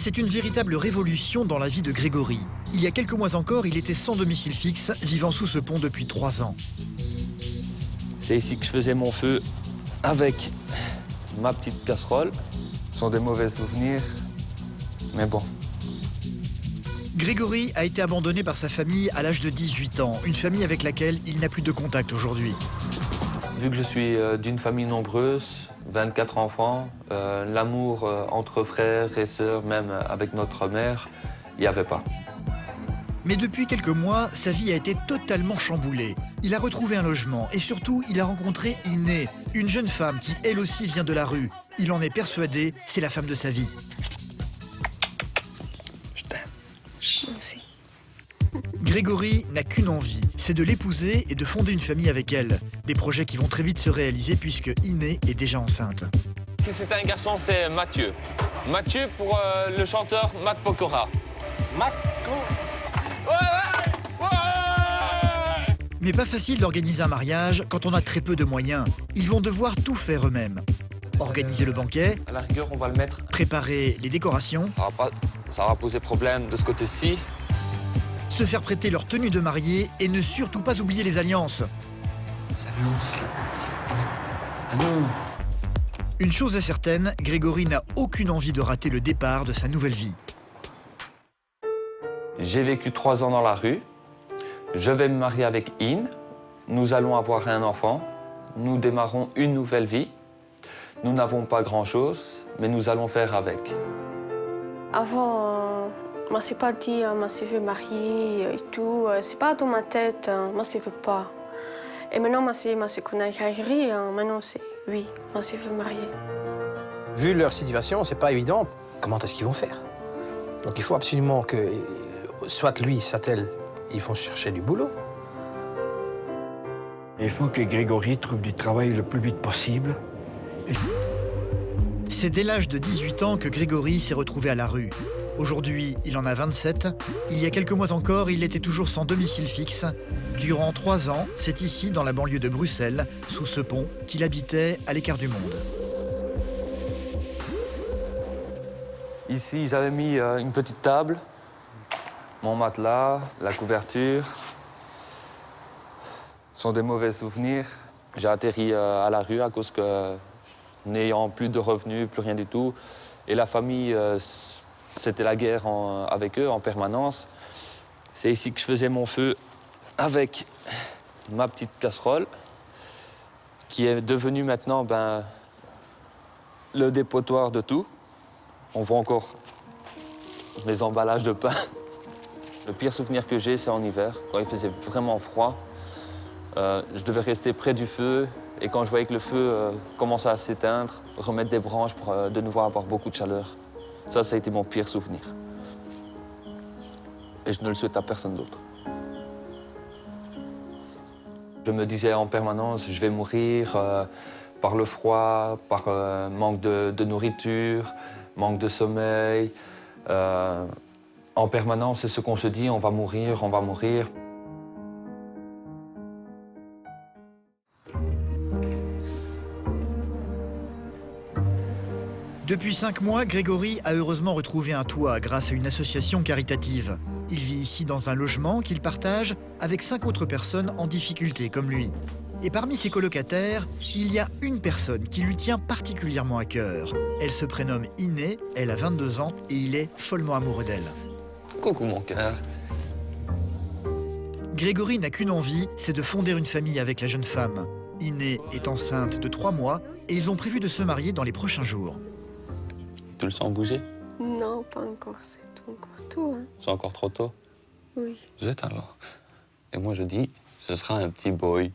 C'est une véritable révolution dans la vie de Grégory. Il y a quelques mois encore, il était sans domicile fixe, vivant sous ce pont depuis 3 ans. C'est ici que je faisais mon feu avec ma petite casserole. Ce sont des mauvais souvenirs, mais bon. Grégory a été abandonné par sa famille à l'âge de 18 ans, une famille avec laquelle il n'a plus de contact aujourd'hui. Vu que je suis d'une famille nombreuse, 24 enfants, l'amour entre frères et sœurs, même avec notre mère, il n'y avait pas. Mais depuis quelques mois, sa vie a été totalement chamboulée. Il a retrouvé un logement et surtout, il a rencontré Iné, une jeune femme qui, elle aussi, vient de la rue. Il en est persuadé, c'est la femme de sa vie. Je t'aime. Moi aussi. Grégory n'a qu'une envie, c'est de l'épouser et de fonder une famille avec elle. Des projets qui vont très vite se réaliser puisque Iné est déjà enceinte. Si c'est un garçon, c'est Mathieu. Mathieu pour le chanteur Matt Pokora. Matt Mais pas facile d'organiser un mariage quand on a très peu de moyens. Ils vont devoir tout faire eux-mêmes. Organiser le banquet, À la rigueur, on va le mettre. préparer les décorations, Ça va poser problème de ce côté-ci. se faire prêter leur tenue de mariée et ne surtout pas oublier les alliances. Ah non. Une chose est certaine, Grégory n'a aucune envie de rater le départ de sa nouvelle vie. J'ai vécu 3 ans dans la rue. Je vais me marier avec In. Nous allons avoir un enfant. Nous démarrons une nouvelle vie. Nous n'avons pas grand-chose, mais nous allons faire avec. Avant, moi, c'est pas dit, moi, je veux marier et tout. C'est pas dans ma tête, moi, je veux pas. Et maintenant, moi, c'est qu'on a Grégory, maintenant, c'est oui, moi, je veux marier. Vu leur situation, c'est pas évident. Comment est-ce qu'ils vont faire? Donc il faut absolument que, soit lui, soit elle, ils vont chercher du boulot. Il faut que Grégory trouve du travail le plus vite possible. C'est dès l'âge de 18 ans que Grégory s'est retrouvé à la rue. Aujourd'hui, il en a 27. Il y a quelques mois encore, il était toujours sans domicile fixe. Durant 3 ans, c'est ici, dans la banlieue de Bruxelles, sous ce pont, qu'il habitait à l'écart du monde. Ici, j'avais mis une petite table, mon matelas, la couverture. Ce sont des mauvais souvenirs. J'ai atterri à la rue à cause que, n'ayant plus de revenus, plus rien du tout. Et la famille, c'était la guerre avec eux en permanence. C'est ici que je faisais mon feu avec ma petite casserole, qui est devenue maintenant le dépotoir de tout. On voit encore mes emballages de pain. Le pire souvenir que j'ai, c'est en hiver, quand il faisait vraiment froid. Je devais rester près du feu, et quand je voyais que le feu commençait à s'éteindre, remettre des branches pour de nouveau avoir beaucoup de chaleur. Ça a été mon pire souvenir. Et je ne le souhaite à personne d'autre. Je me disais en permanence, je vais mourir par le froid, par manque de nourriture, manque de sommeil. En permanence, c'est ce qu'on se dit, on va mourir, on va mourir. Depuis 5 mois, Grégory a heureusement retrouvé un toit grâce à une association caritative. Il vit ici dans un logement qu'il partage avec 5 autres personnes en difficulté comme lui. Et parmi ses colocataires, il y a une personne qui lui tient particulièrement à cœur. Elle se prénomme Iné, elle a 22 ans et il est follement amoureux d'elle. Coucou mon cœur. Grégory n'a qu'une envie, c'est de fonder une famille avec la jeune femme. Iné est enceinte de 3 mois et ils ont prévu de se marier dans les prochains jours. Tu le sens bouger? Non, pas encore, c'est encore tout, hein. C'est encore trop tôt? Oui. Zut alors. Et moi je dis, ce sera un petit boy,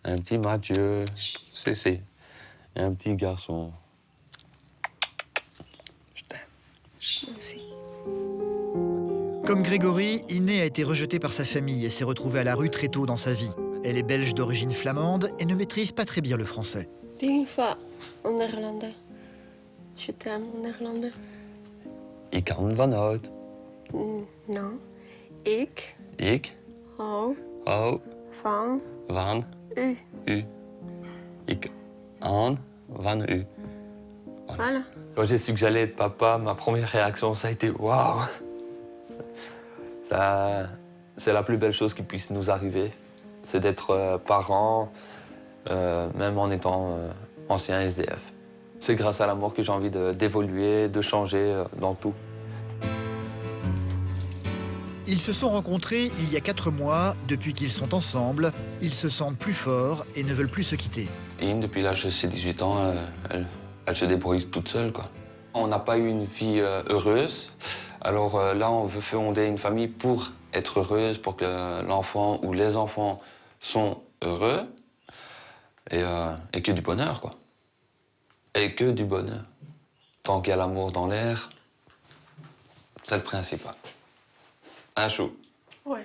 un petit Mathieu, c'est. Et un petit garçon. Je t'aime. Moi aussi. Comme Grégory, Iné a été rejetée par sa famille et s'est retrouvée à la rue très tôt dans sa vie. Elle est belge d'origine flamande et ne maîtrise pas très bien le français. Dis une fois en néerlandais. Je t'aime en néerlandais. Ik kan vanuit. Non. Ik hou van van u. u. Ik aan van u. Voilà. Quand j'ai su que j'allais être papa, ma première réaction, ça a été waouh. C'est la plus belle chose qui puisse nous arriver. C'est d'être parent, même en étant ancien SDF. C'est grâce à l'amour que j'ai envie d'évoluer, de changer dans tout. Ils se sont rencontrés il y a 4 mois. Depuis qu'ils sont ensemble, ils se sentent plus forts et ne veulent plus se quitter. Ine, depuis l'âge de ses 18 ans, elle se débrouille toute seule, quoi. On n'a pas eu une vie heureuse. Alors là, on veut fonder une famille pour être heureuse, pour que l'enfant ou les enfants sont heureux et que du bonheur, quoi. Et que du bonheur. Tant qu'il y a l'amour dans l'air, c'est le principal. Un chou. Ouais.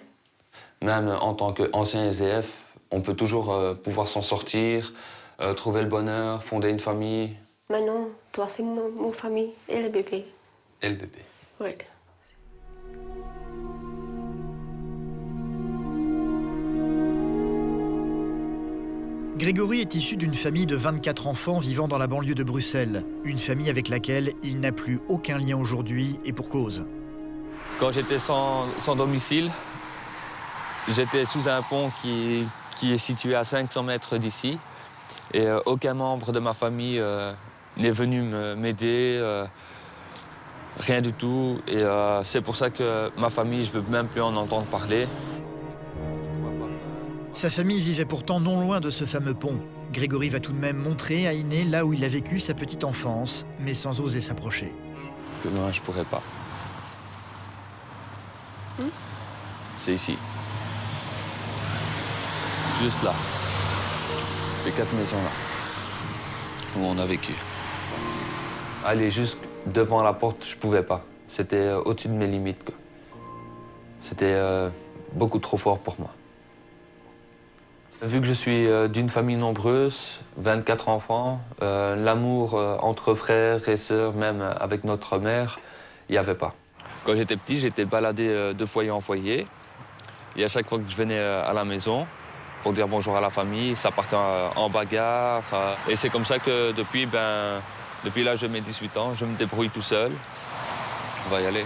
Même en tant qu'ancien SDF, on peut toujours pouvoir s'en sortir, trouver le bonheur, fonder une famille. Maintenant, toi, c'est mon famille et le bébé. Et le bébé. Ouais. Grégory est issu d'une famille de 24 enfants vivant dans la banlieue de Bruxelles. Une famille avec laquelle il n'a plus aucun lien aujourd'hui et pour cause. Quand j'étais sans domicile, j'étais sous un pont qui est situé à 500 mètres d'ici. Et aucun membre de ma famille n'est venu m'aider, rien du tout. Et c'est pour ça que ma famille, je ne veux même plus en entendre parler. Sa famille vivait pourtant non loin de ce fameux pont. Grégory va tout de même montrer à Iné là où il a vécu sa petite enfance, mais sans oser s'approcher. Que moi, je ne pourrais pas. C'est ici. Juste là. Ces 4 maisons-là, où on a vécu. Aller juste devant la porte, je pouvais pas. C'était au-dessus de mes limites, quoi. C'était beaucoup trop fort pour moi. Vu que je suis d'une famille nombreuse, 24 enfants, l'amour entre frères et sœurs, même avec notre mère, il n'y avait pas. Quand j'étais petit, j'étais baladé de foyer en foyer. Et à chaque fois que je venais à la maison, pour dire bonjour à la famille, ça partait en bagarre. Et c'est comme ça que depuis l'âge de mes 18 ans, je me débrouille tout seul. On va y aller.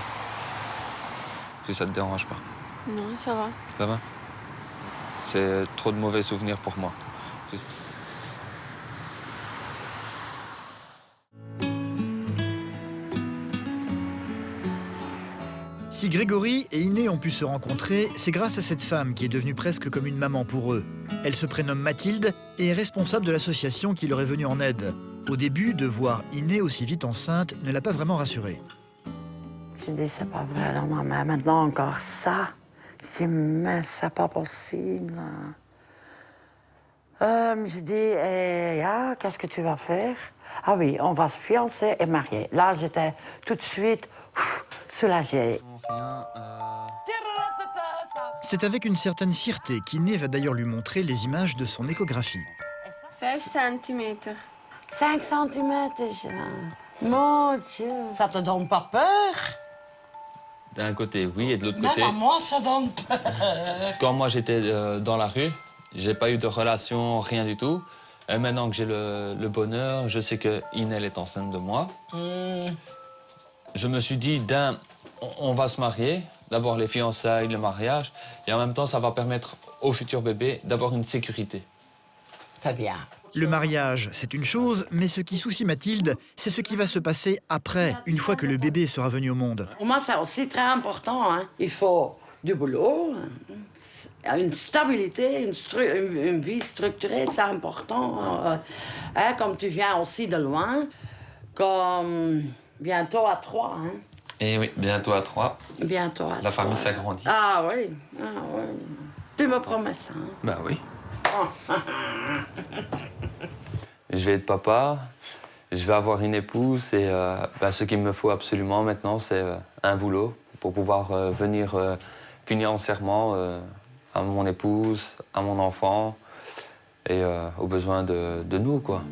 Si ça te dérange pas. Non, ça va. Ça va? C'est trop de mauvais souvenirs pour moi. Si Grégory et Iné ont pu se rencontrer, c'est grâce à cette femme qui est devenue presque comme une maman pour eux. Elle se prénomme Mathilde et est responsable de l'association qui leur est venue en aide. Au début, de voir Iné aussi vite enceinte ne l'a pas vraiment rassurée. J'ai dit, c'est pas vrai, alors maman, maintenant encore ça. J'ai dit, mais c'est pas possible. J'ai dit, qu'est-ce que tu vas faire? Ah oui, on va se fiancer et marier. Là, j'étais tout de suite soulagée. C'est avec une certaine fierté qu'Iné va d'ailleurs lui montrer les images de son échographie. 5 cm. 5 centimètres déjà. Mon Dieu. Ça te donne pas peur? D'un côté, oui, et de l'autre côté... Même à moi, ça donne peur. Quand moi, j'étais dans la rue, j'ai pas eu de relation, rien du tout. Et maintenant que j'ai le bonheur, je sais que Inel est enceinte de moi. Je me suis dit, on va se marier. D'abord les fiançailles, le mariage. Et en même temps, ça va permettre au futur bébé d'avoir une sécurité. C'est bien. Le mariage, c'est une chose, mais ce qui soucie Mathilde, c'est ce qui va se passer après, une fois que le bébé sera venu au monde. Pour moi, c'est aussi très important. Hein. Il faut du boulot, une stabilité, une vie structurée, c'est important. Comme tu viens aussi de loin, comme bientôt à 3. Hein. Et oui, bientôt à 3. Bientôt à 3. La famille s'agrandit. Ah oui, Tu me promets ça. Hein. Ben oui. Je vais être papa, je vais avoir une épouse et ce qu'il me faut absolument maintenant, c'est un boulot pour pouvoir venir financièrement à mon épouse, à mon enfant et aux besoins de nous, quoi.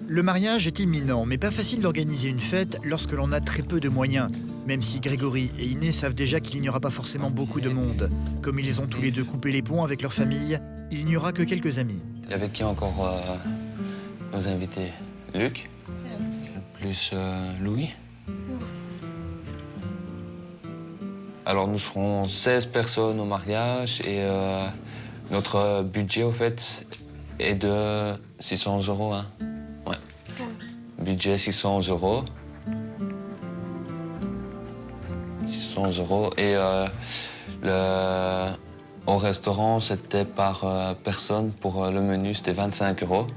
Le mariage est imminent, mais pas facile d'organiser une fête lorsque l'on a très peu de moyens. Même si Grégory et Iné savent déjà qu'il n'y aura pas forcément beaucoup de monde. Comme ils ont tous les deux coupé les ponts avec leur famille, il n'y aura que quelques amis. Il y avait qui encore nos invités. Luc, plus Louis. Alors nous serons 16 personnes au mariage et notre budget au fait est de 600 €. Hein. Ouais. Budget 600 €. 600 € et au restaurant c'était par personne pour le menu c'était 25 €.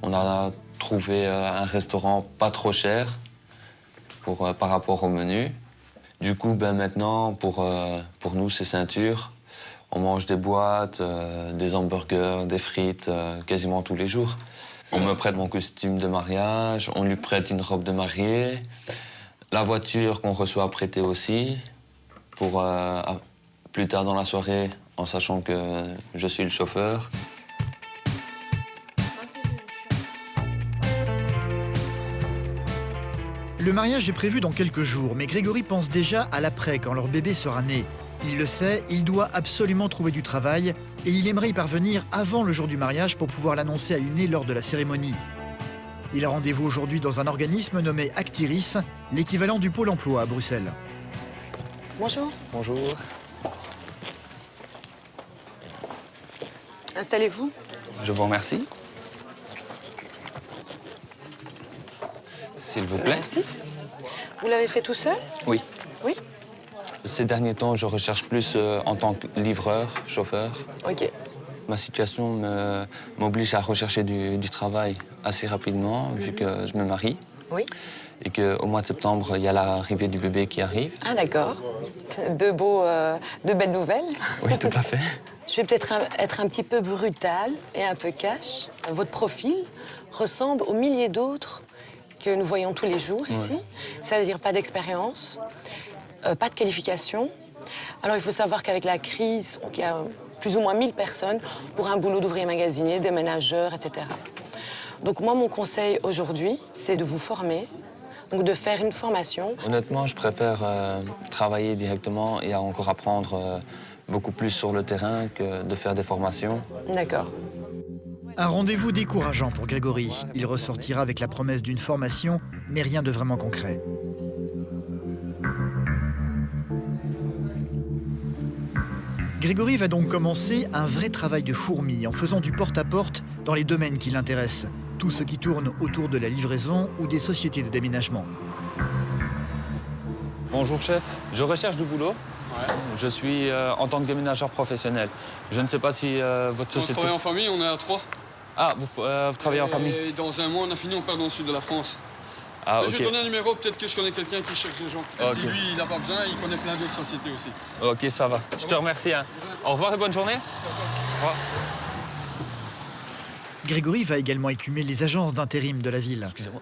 On a trouvé un restaurant pas trop cher par rapport au menu. Du coup, maintenant, pour nous, c'est ceinture. On mange des boîtes, des hamburgers, des frites, quasiment tous les jours. On me prête mon costume de mariage, on lui prête une robe de mariée. La voiture qu'on reçoit prêtée aussi, pour plus tard dans la soirée, en sachant que je suis le chauffeur. Le mariage est prévu dans quelques jours, mais Grégory pense déjà à l'après, quand leur bébé sera né. Il le sait, il doit absolument trouver du travail et il aimerait y parvenir avant le jour du mariage pour pouvoir l'annoncer à Iné lors de la cérémonie. Il a rendez-vous aujourd'hui dans un organisme nommé Actiris, l'équivalent du Pôle emploi à Bruxelles. Bonjour. Bonjour. Installez-vous. Je vous remercie. S'il vous plaît. Merci. Vous l'avez fait tout seul? Oui. Oui. Ces derniers temps, je recherche plus en tant que livreur, chauffeur. Ok. Ma situation m'oblige à rechercher du travail assez rapidement, vu que je me marie. Oui. Et qu'au mois de septembre, il y a l'arrivée du bébé qui arrive. Ah d'accord. De belles nouvelles. Oui, tout à fait. Je vais peut-être être un petit peu brutale et un peu cash. Votre profil ressemble aux milliers d'autres que nous voyons tous les jours ici. Ouais. C'est-à-dire pas d'expérience, pas de qualification. Alors il faut savoir qu'avec la crise, il y a plus ou moins 1000 personnes pour un boulot d'ouvrier magasinier, des ménageurs, etc. Donc moi, mon conseil aujourd'hui, c'est de vous former, donc de faire une formation. Honnêtement, je préfère travailler directement et encore apprendre beaucoup plus sur le terrain que de faire des formations. D'accord. Un rendez-vous décourageant pour Grégory. Il ressortira avec la promesse d'une formation, mais rien de vraiment concret. Grégory va donc commencer un vrai travail de fourmi en faisant du porte-à-porte dans les domaines qui l'intéressent. Tout ce qui tourne autour de la livraison ou des sociétés de déménagement. Bonjour chef, je recherche du boulot. Ouais. Je suis en tant que déménageur professionnel. Je ne sais pas si votre société... On travaille en famille, on est à 3. Ah, vous travaillez en famille? Et dans un mois, on a fini, on part dans le sud de la France. Ah, okay. Je vais donner un numéro, peut-être que je connais quelqu'un qui cherche des gens. Okay. Si lui, il n'a pas besoin, il connaît plein d'autres sociétés aussi. Ok, ça va. Je te remercie. Hein. Au revoir et bonne journée. Au revoir. Grégory va également écumer les agences d'intérim de la ville. Excusez-moi.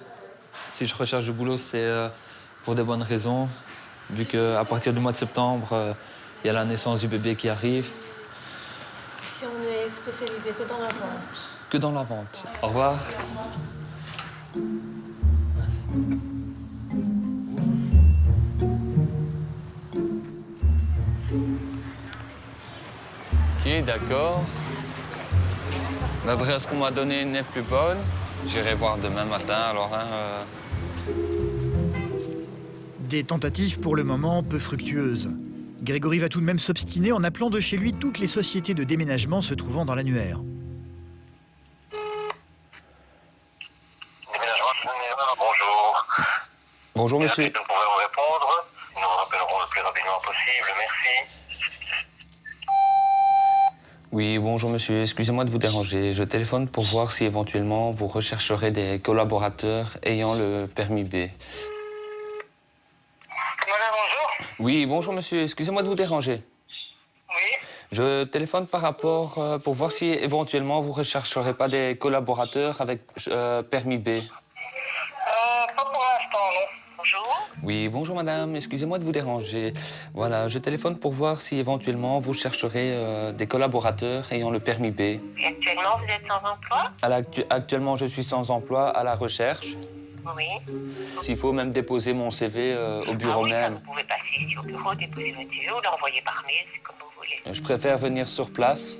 Si je recherche du boulot, c'est pour des bonnes raisons. Vu qu'à partir du mois de septembre, il y a la naissance du bébé qui arrive. Ici, on est spécialisé que dans la vente. Que dans la vente. Au revoir. Ok, d'accord. L'adresse qu'on m'a donnée n'est plus bonne. J'irai voir demain matin, alors. Des tentatives pour le moment peu fructueuses. Grégory va tout de même s'obstiner en appelant de chez lui toutes les sociétés de déménagement se trouvant dans l'annuaire. Bonjour. Bonjour, monsieur. Nous pouvons vous répondre. Nous vous rappellerons le plus rapidement possible. Merci. Oui, bonjour, monsieur. Excusez-moi de vous déranger. Je téléphone pour voir si éventuellement vous rechercherez des collaborateurs ayant le permis B. Madame, bonjour. Oui, bonjour, monsieur. Excusez-moi de vous déranger. Oui. Je téléphone par rapport pour voir si éventuellement vous rechercherez pas des collaborateurs avec permis B. Pas pour l'instant, non. Bonjour. Oui, bonjour madame, excusez-moi de vous déranger. Voilà, je téléphone pour voir si éventuellement vous chercherez des collaborateurs ayant le permis B. Et actuellement, vous êtes sans emploi? Actuellement, je suis sans emploi, à la recherche. Oui. S'il faut même déposer mon CV au bureau même. Vous pouvez passer ici au bureau, déposer votre CV ou l'envoyer par mail, c'est comme vous voulez. Je préfère venir sur place.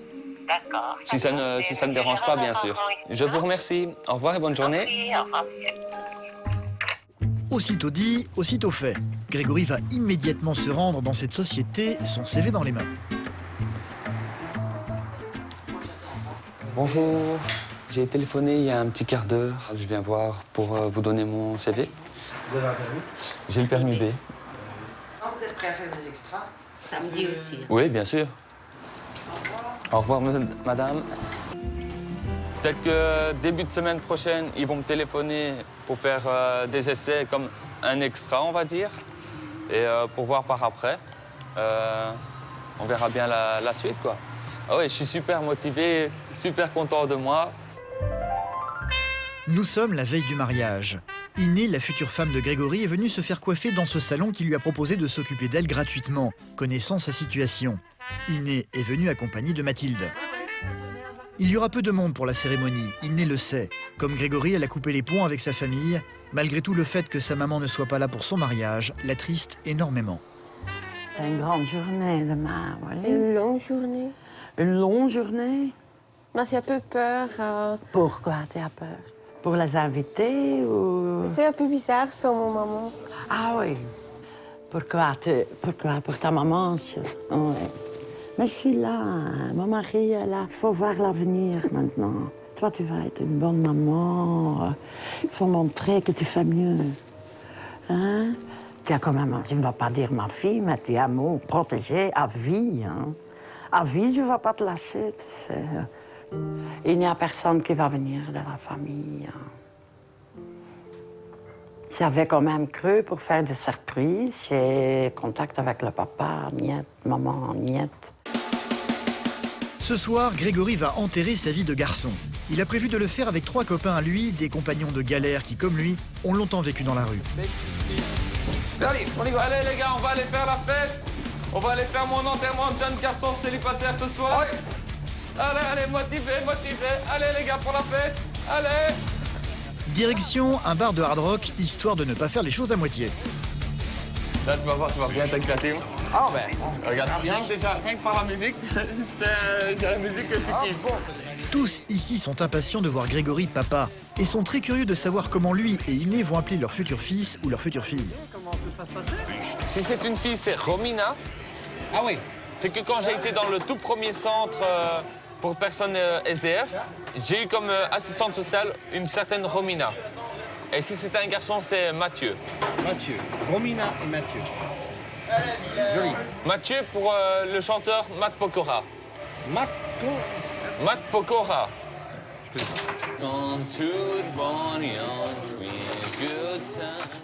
D'accord. Si ça ne dérange pas, bien sûr. Je vous remercie. Au revoir et bonne journée. Oui, au revoir, monsieur. Aussitôt dit, aussitôt fait. Grégory va immédiatement se rendre dans cette société, son CV dans les mains. Bonjour. J'ai téléphoné il y a un petit quart d'heure. Je viens voir pour vous donner mon CV. Vous avez un permis? J'ai le permis B. Quand vous êtes prêt à faire des extras, samedi aussi. Oui, bien sûr. Au revoir, madame. Peut-être que début de semaine prochaine, ils vont me téléphoner pour faire des essais comme un extra, on va dire. Et pour voir par après. On verra bien la suite, quoi. Ah oui, je suis super motivé, super content de moi. Nous sommes la veille du mariage. Iné, la future femme de Grégory, est venue se faire coiffer dans ce salon qui lui a proposé de s'occuper d'elle gratuitement, connaissant sa situation. Iné est venue accompagnée de Mathilde. Il y aura peu de monde pour la cérémonie, Iné le sait. Comme Grégory, elle a coupé les ponts avec sa famille. Malgré tout, le fait que sa maman ne soit pas là pour son mariage l'attriste énormément. C'est une grande journée demain, voilà. Une longue journée. Une longue journée. Mais j'ai un peu peur. Pourquoi tu as peur? Pour les invités ou... C'est un peu bizarre sans mon maman. Ah oui. Pourquoi pour ta maman? Ouais. Mais je suis là, hein. Mon mari est là. Il faut voir l'avenir maintenant. Toi, tu vas être une bonne maman. Il faut montrer que tu fais mieux. Hein? Tu as quand même, je ne vais pas dire ma fille, mais tu as mon protégé à vie. Hein? À vie, je ne vais pas te lâcher, tu sais. Il n'y a personne qui va venir de la famille. Hein. J'avais quand même cru pour faire des surprises. J'ai contact avec le papa, niette, maman, niette. Ce soir, Grégory va enterrer sa vie de garçon. Il a prévu de le faire avec 3 copains à lui, des compagnons de galère qui, comme lui, ont longtemps vécu dans la rue. Allez, on y va. Allez les gars, on va aller faire la fête. On va aller faire mon enterrement de jeune garçon célibataire ce soir. Ouais. Allez, motivé. Allez les gars, pour la fête. Allez. Direction un bar de hard rock, histoire de ne pas faire les choses à moitié. Là, tu vas voir, tu vas bien t'éclater. Ah ben, Regarde, rien que par la musique, c'est la musique que tu kiffes. Tous ici sont impatients de voir Grégory papa et sont très curieux de savoir comment lui et Iné vont appeler leur futur fils ou leur future fille. Si c'est une fille, c'est Romina. ah oui. C'est que quand j'ai été dans le tout premier centre pour personnes SDF, j'ai eu comme assistante sociale une certaine Romina. Et si c'est un garçon, c'est Mathieu. Mathieu, Romina et Mathieu. Joli. Mathieu pour le chanteur Matt Pokora. Matt Pokora.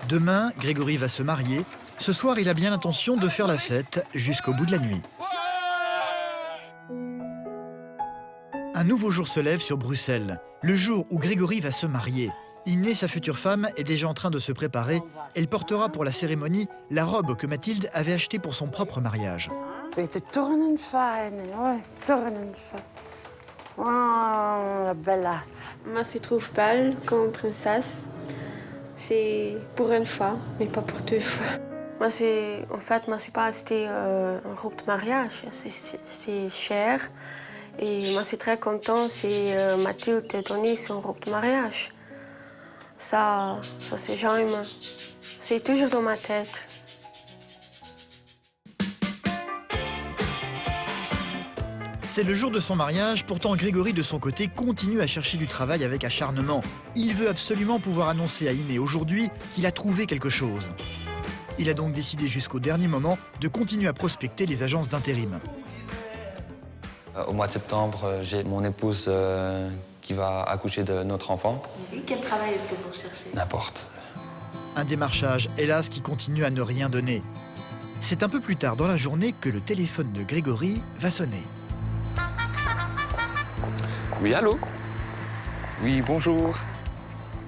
Demain, Grégory va se marier. Ce soir, il a bien l'intention de faire la fête jusqu'au bout de la nuit. Un nouveau jour se lève sur Bruxelles, le jour où Grégory va se marier. Iné, sa future femme, est déjà en train de se préparer. Elle portera pour la cérémonie la robe que Mathilde avait achetée pour son propre mariage. Beetje tornen fijn, hoor. Tornen fijn. Oh, bella. Moi, je trouve belle comme princesse. C'est pour une fois, mais pas pour 2 fois. Moi, c'est pas acheté une robe de mariage. C'est cher. Et moi, je suis très contente si Mathilde t'a donné son robe de mariage. Ça c'est jamais... C'est toujours dans ma tête. C'est le jour de son mariage, pourtant Grégory de son côté continue à chercher du travail avec acharnement. Il veut absolument pouvoir annoncer à Iné aujourd'hui qu'il a trouvé quelque chose. Il a donc décidé jusqu'au dernier moment de continuer à prospecter les agences d'intérim. Au mois de septembre, j'ai mon épouse qui va accoucher de notre enfant. Quel travail est-ce que vous recherchez? N'importe. Un démarchage, hélas, qui continue à ne rien donner. C'est un peu plus tard dans la journée que le téléphone de Grégory va sonner. Oui, allô? Oui, bonjour.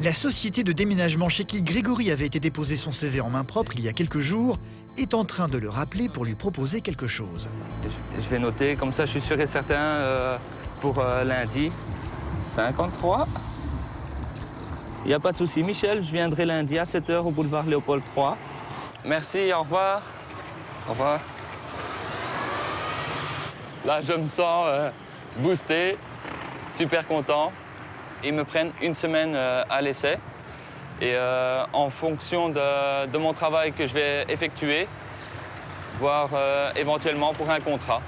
La société de déménagement chez qui Grégory avait été déposé son CV en main propre il y a quelques jours est en train de le rappeler pour lui proposer quelque chose. Je vais noter, comme ça je suis sûr et certain pour lundi. 53. Il n'y a pas de souci. Michel, je viendrai lundi à 7h au boulevard Léopold III. Merci, au revoir. Au revoir. Là, je me sens boosté, super content. Ils me prennent une semaine à l'essai. Et en fonction de mon travail que je vais effectuer, voire éventuellement pour un contrat.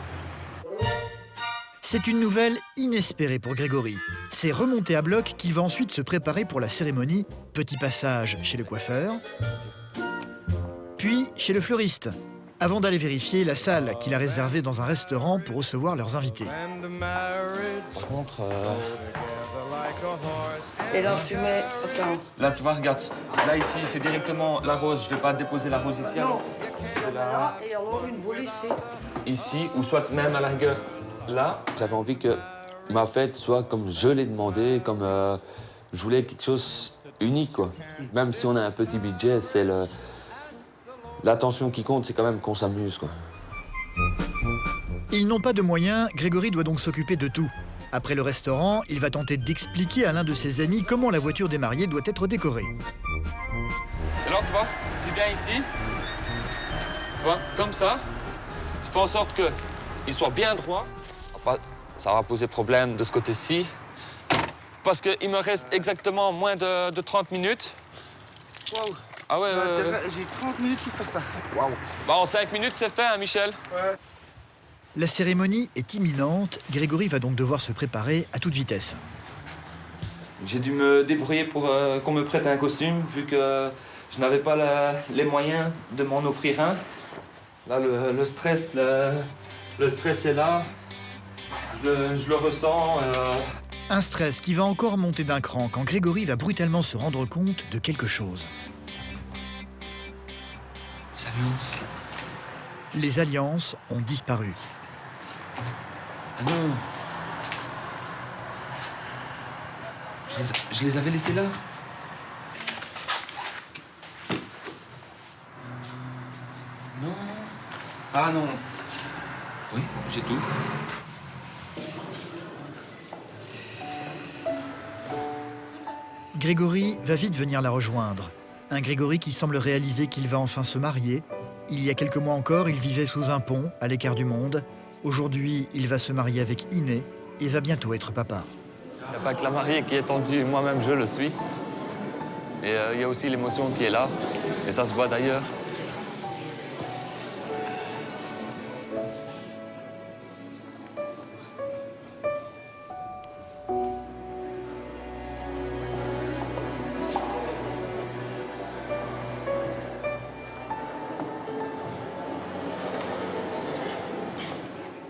C'est une nouvelle inespérée pour Grégory. C'est remonté à bloc qu'il va ensuite se préparer pour la cérémonie. Petit passage chez le coiffeur, puis chez le fleuriste, avant d'aller vérifier la salle qu'il a réservée dans un restaurant pour recevoir leurs invités. Par contre... Et là, tu mets... Attends. Là, tu vois, regarde. Là, ici, c'est directement la rose. Je vais pas déposer la rose ici. Non. Là, Et alors, une boule ici. ici, ou soit même à la rigueur là. J'avais envie que ma fête soit comme je l'ai demandé, comme je voulais quelque chose unique, quoi. Même si on a un petit budget, c'est l'attention qui compte, c'est quand même qu'on s'amuse, quoi. Ils n'ont pas de moyens, Grégory doit donc s'occuper de tout. Après le restaurant, il va tenter d'expliquer à l'un de ses amis comment la voiture des mariés doit être décorée. Alors, tu vois, tu viens ici, tu vois, comme ça. Je fais en sorte qu'il soit bien droit. Ça va poser problème de ce côté-ci. Parce qu'il me reste exactement moins de 30 minutes. Waouh. Ah ouais, J'ai 30 minutes pour faire ça. Waouh. Bah, en 5 minutes, c'est fait, hein, Michel? Ouais. La cérémonie est imminente, Grégory va donc devoir se préparer à toute vitesse. J'ai dû me débrouiller pour qu'on me prête un costume, vu que je n'avais pas les moyens de m'en offrir un. Là, le stress est là. Je le ressens. Un stress qui va encore monter d'un cran quand Grégory va brutalement se rendre compte de quelque chose. Les alliances ont disparu. Ah non. Je les avais laissés là. Non. Ah non. Oui, j'ai tout. Grégory va vite venir la rejoindre. Un Grégory qui semble réaliser qu'il va enfin se marier. Il y a quelques mois encore, il vivait sous un pont, à l'écart du monde. Aujourd'hui, il va se marier avec Iné et va bientôt être papa. Il n'y a pas que la mariée qui est tendue, moi-même je le suis. Et il y a aussi l'émotion qui est là, et ça se voit d'ailleurs.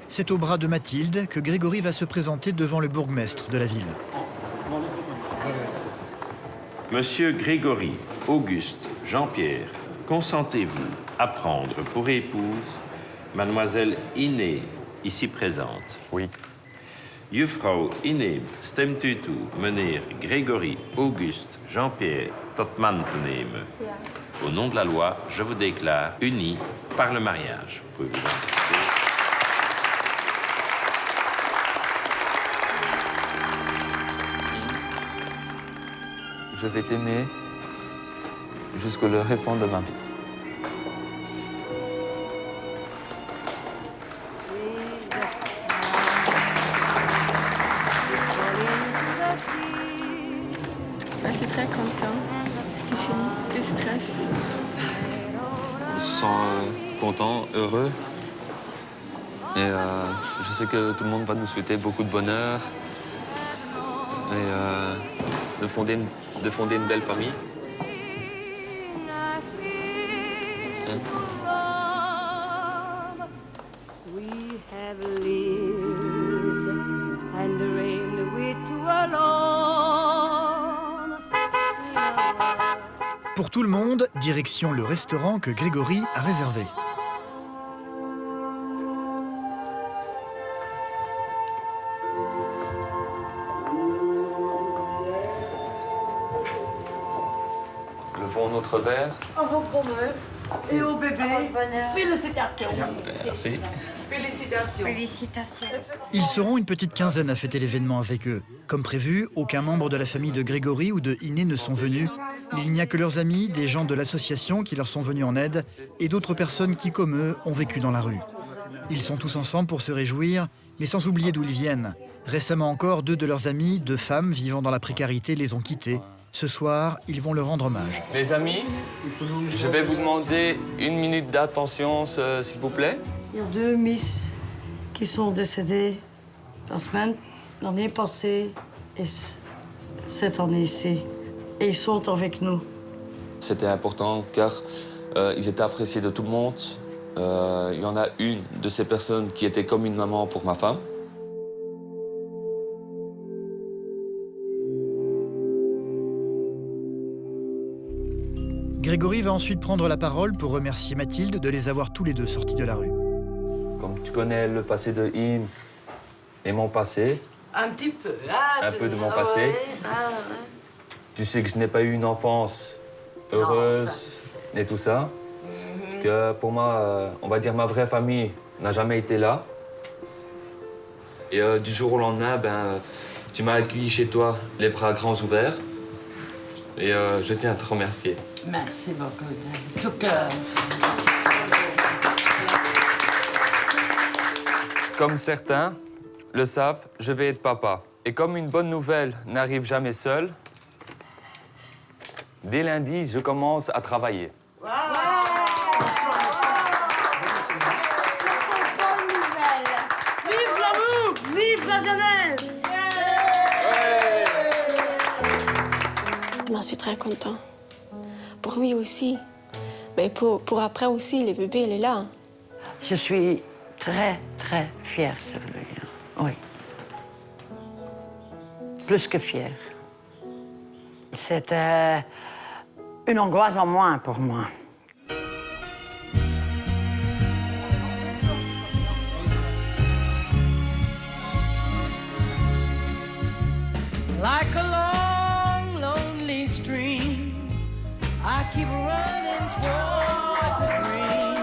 C'est au bras de Mathilde que Grégory va se présenter devant le bourgmestre de la ville. Monsieur Grégory, Auguste, Jean-Pierre, consentez-vous à prendre pour épouse mademoiselle Iné, ici présente? Oui. Juffrouw Iné, stemt u toe meneer Grégory, Auguste, Jean-Pierre tot man te nemen? Au nom de la loi, je vous déclare unis par le mariage. Vous pouvez vous identifier. Je vais t'aimer jusqu'au restant de ma vie. Je suis très content. C'est fini. Plus de stress. Je me sens content, heureux. Et je sais que tout le monde va nous souhaiter beaucoup de bonheur. Et de fonder une belle famille. Pour tout le monde, direction le restaurant que Grégory a réservé. Levons notre verre. À votre bonheur et au bébé. Félicitations. Merci. Félicitations. Félicitations. Ils seront une petite quinzaine à fêter l'événement avec eux. Comme prévu, aucun membre de la famille de Grégory ou de Iné ne sont venus. Il n'y a que leurs amis, des gens de l'association qui leur sont venus en aide et d'autres personnes qui, comme eux, ont vécu dans la rue. Ils sont tous ensemble pour se réjouir mais sans oublier d'où ils viennent. Récemment encore, 2 de leurs amis, 2 femmes vivant dans la précarité, les ont quittés. Ce soir, ils vont leur rendre hommage. Les amis, je vais vous demander 1 minute d'attention, s'il vous plaît. Il y a 2 miss qui sont décédées la semaine l'année passée et cette année-ci. Et ils sont avec nous. C'était important car ils étaient appréciés de tout le monde. Il y en a une de ces personnes qui était comme une maman pour ma femme. Grégory va ensuite prendre la parole pour remercier Mathilde de les avoir tous les deux sortis de la rue. Comme tu connais le passé de In et mon passé, Un petit peu. un peu de mon passé, tu sais que je n'ai pas eu une enfance heureuse et tout ça. Que pour moi, on va dire ma vraie famille n'a jamais été là. Et du jour au lendemain, tu m'as accueilli chez toi, les bras grands ouverts. Et je tiens à te remercier. Merci beaucoup. Tout cœur. Comme certains le savent, je vais être papa. Et comme une bonne nouvelle n'arrive jamais seule, dès lundi, je commence à travailler. Vive l'amour! Vive la jeunesse! Moi, je suis très content. Pour lui aussi. Mais pour après aussi, le bébé, il est là. Je suis très, très fière sur lui. Oui. Plus que fière. C'était une angoisse en moins pour moi. Like a long, lonely stream, I keep running towards a dream,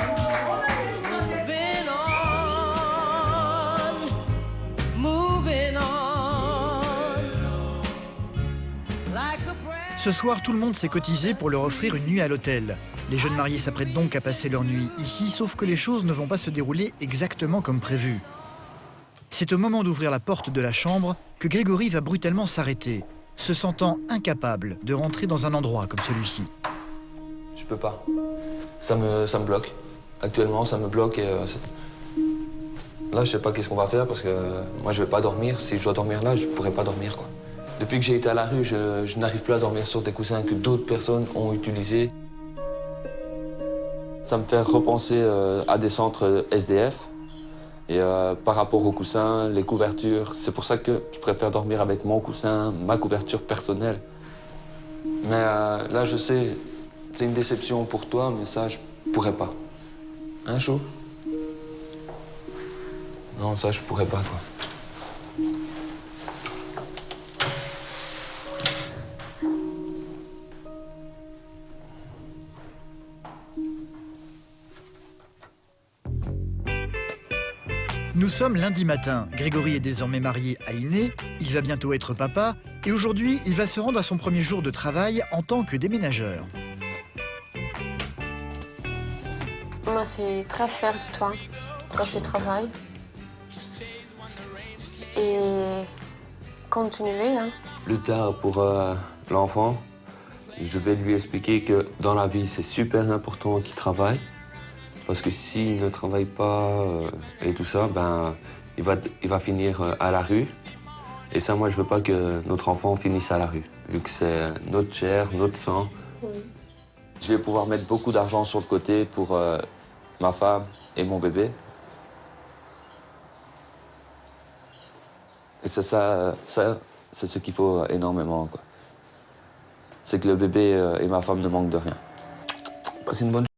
moving on, like a breath. Ce soir, tout le monde s'est cotisé pour leur offrir une nuit à l'hôtel. Les jeunes mariés s'apprêtent donc à passer leur nuit ici, sauf que les choses ne vont pas se dérouler exactement comme prévu. C'est au moment d'ouvrir la porte de la chambre que Grégory va brutalement s'arrêter, se sentant incapable de rentrer dans un endroit comme celui-ci. Je peux pas. Ça me bloque. Actuellement, ça me bloque et là, je sais pas qu'est-ce qu'on va faire parce que moi, je vais pas dormir. Si je dois dormir là, je pourrais pas dormir, quoi. Depuis que j'ai été à la rue, je n'arrive plus à dormir sur des coussins que d'autres personnes ont utilisés. Ça me fait repenser à des centres SDF. Et par rapport aux coussins, les couvertures, c'est pour ça que je préfère dormir avec mon coussin, ma couverture personnelle. Mais là, je sais, c'est une déception pour toi, mais ça, je pourrais pas. Hein, Chou? Non, ça, je pourrais pas, quoi. Nous sommes lundi matin. Grégory est désormais marié à Iné, il va bientôt être papa, et aujourd'hui, il va se rendre à son premier jour de travail en tant que déménageur. Moi, je suis très fière de toi quand tu travailles. Et continuer. Hein. Plus tard, pour l'enfant, je vais lui expliquer que dans la vie, c'est super important qu'il travaille. Parce que s'il ne travaille pas et tout ça, il va finir à la rue. Et ça, moi, je veux pas que notre enfant finisse à la rue, vu que c'est notre chair, notre sang. Oui. Je vais pouvoir mettre beaucoup d'argent sur le côté pour ma femme et mon bébé. Et c'est ça, c'est ce qu'il faut énormément, quoi. C'est que le bébé et ma femme ne manquent de rien. Passez une bonne